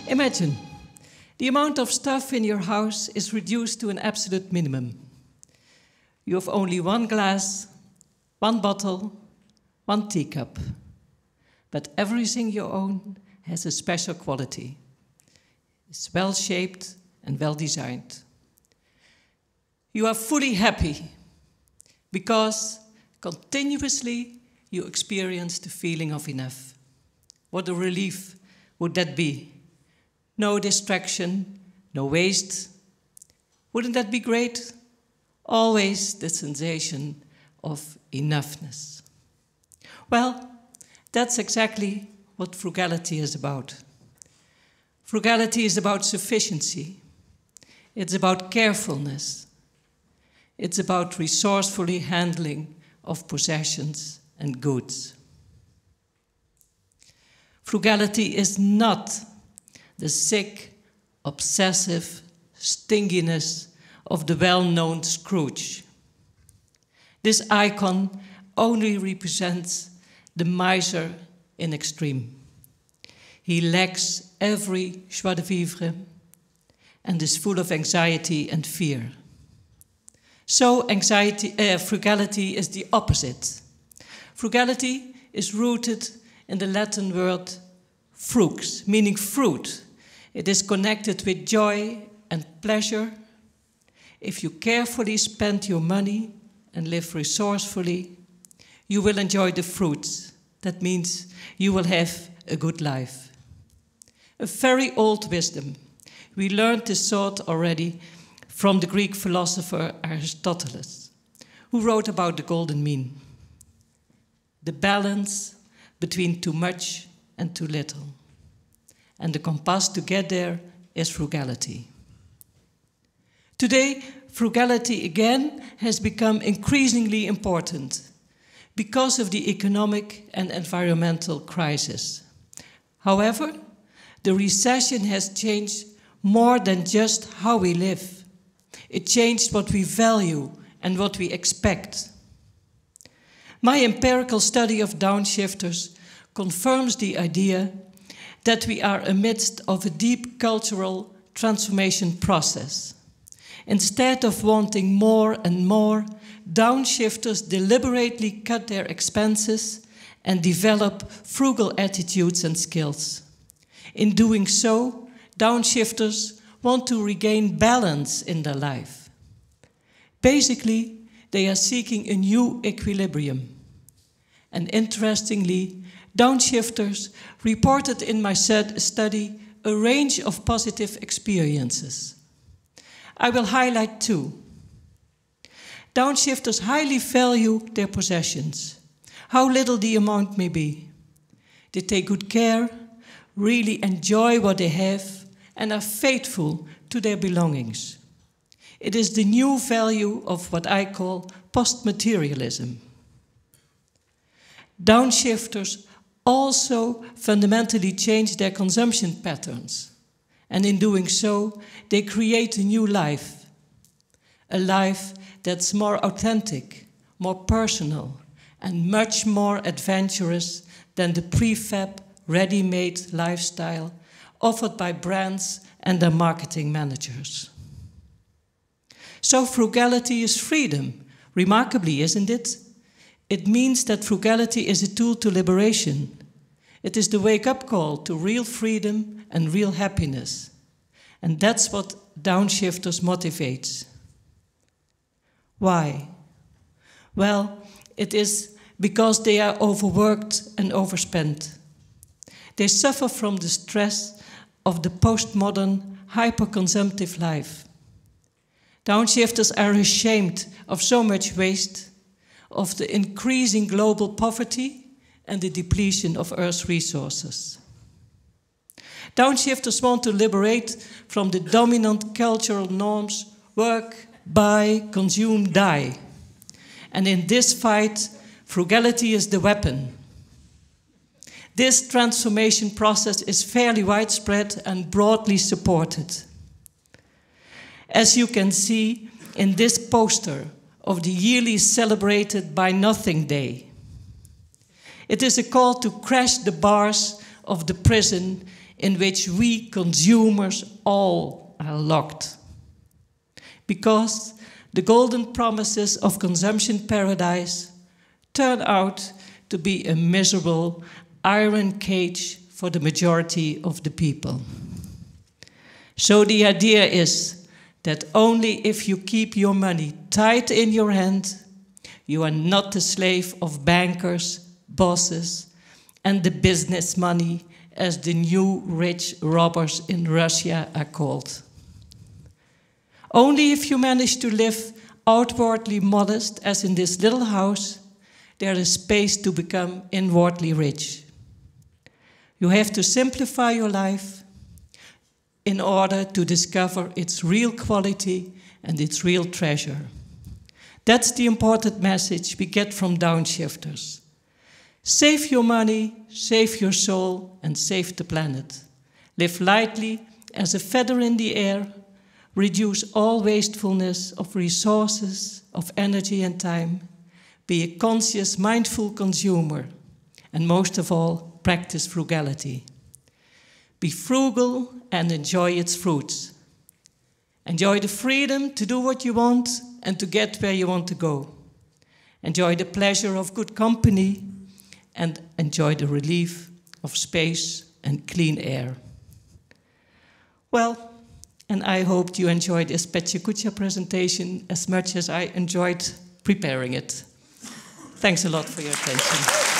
Imagine, the amount of stuff in your house is reduced to an absolute minimum. You have only one glass, one bottle, one teacup. But everything you own has a special quality. It's well-shaped and well-designed. You are fully happy because continuously you experience the feeling of enough. What a relief would that be? No distraction, no waste. Wouldn't that be great? Always the sensation of enoughness. Well, that's exactly what frugality is about. Frugality is about sufficiency. It's about carefulness. It's about resourcefully handling of possessions and goods. Frugality is not the sick, obsessive stinginess of the well-known Scrooge. This icon only represents the miser in extreme. He lacks every joie de vivre and is full of anxiety and fear. So frugality is the opposite. Frugality is rooted in the Latin word frux, meaning fruit. It is connected with joy and pleasure. If you carefully spend your money and live resourcefully, you will enjoy the fruits. That means you will have a good life. A very old wisdom. We learned this thought already from the Greek philosopher Aristotle, who wrote about the golden mean. The balance between too much and too little. And the compass to get there is frugality. Today, frugality again has become increasingly important because of the economic and environmental crisis. However, the recession has changed more than just how we live. It changed what we value and what we expect. My empirical study of downshifters confirms the idea that we are amidst of a deep cultural transformation process. Instead of wanting more and more, downshifters deliberately cut their expenses and develop frugal attitudes and skills. In doing so, downshifters want to regain balance in their life. Basically, they are seeking a new equilibrium. And interestingly, downshifters reported in my study a range of positive experiences. I will highlight two. Downshifters highly value their possessions, how little the amount may be. They take good care, really enjoy what they have, and are faithful to their belongings. It is the new value of what I call post-materialism. Downshifters also fundamentally change their consumption patterns, and in doing so, they create a new life, a life that's more authentic, more personal, and much more adventurous than the prefab, ready-made lifestyle offered by brands and their marketing managers. So frugality is freedom, remarkably, isn't it? It means that frugality is a tool to liberation. It is the wake-up call to real freedom and real happiness. And that's what downshifters motivates. Why? Well, it is because they are overworked and overspent. They suffer from the stress of the postmodern, hyper-consumptive life. Downshifters are ashamed of so much waste, of the increasing global poverty and the depletion of Earth's resources. Downshifters want to liberate from the dominant cultural norms: work, buy, consume, die. And in this fight, frugality is the weapon. This transformation process is fairly widespread and broadly supported. As you can see in this poster of the yearly celebrated Buy Nothing Day. It is a call to crash the bars of the prison in which we consumers all are locked. Because the golden promises of consumption paradise turn out to be a miserable iron cage for the majority of the people. So the idea is that only if you keep your money tight in your hand, you are not the slave of bankers, bosses, and the business money, as the new rich robbers in Russia are called. Only if you manage to live outwardly modest, as in this little house, there is space to become inwardly rich. You have to simplify your life in order to discover its real quality and its real treasure. That's the important message we get from downshifters. Save your money, save your soul, and save the planet. Live lightly as a feather in the air. Reduce all wastefulness of resources, of energy and time. Be a conscious, mindful consumer. And most of all, practice frugality. Be frugal and enjoy its fruits. Enjoy the freedom to do what you want and to get where you want to go. Enjoy the pleasure of good company and enjoy the relief of space and clean air. Well, and I hope you enjoyed this Pecha Kucha presentation as much as I enjoyed preparing it. Thanks a lot for your attention.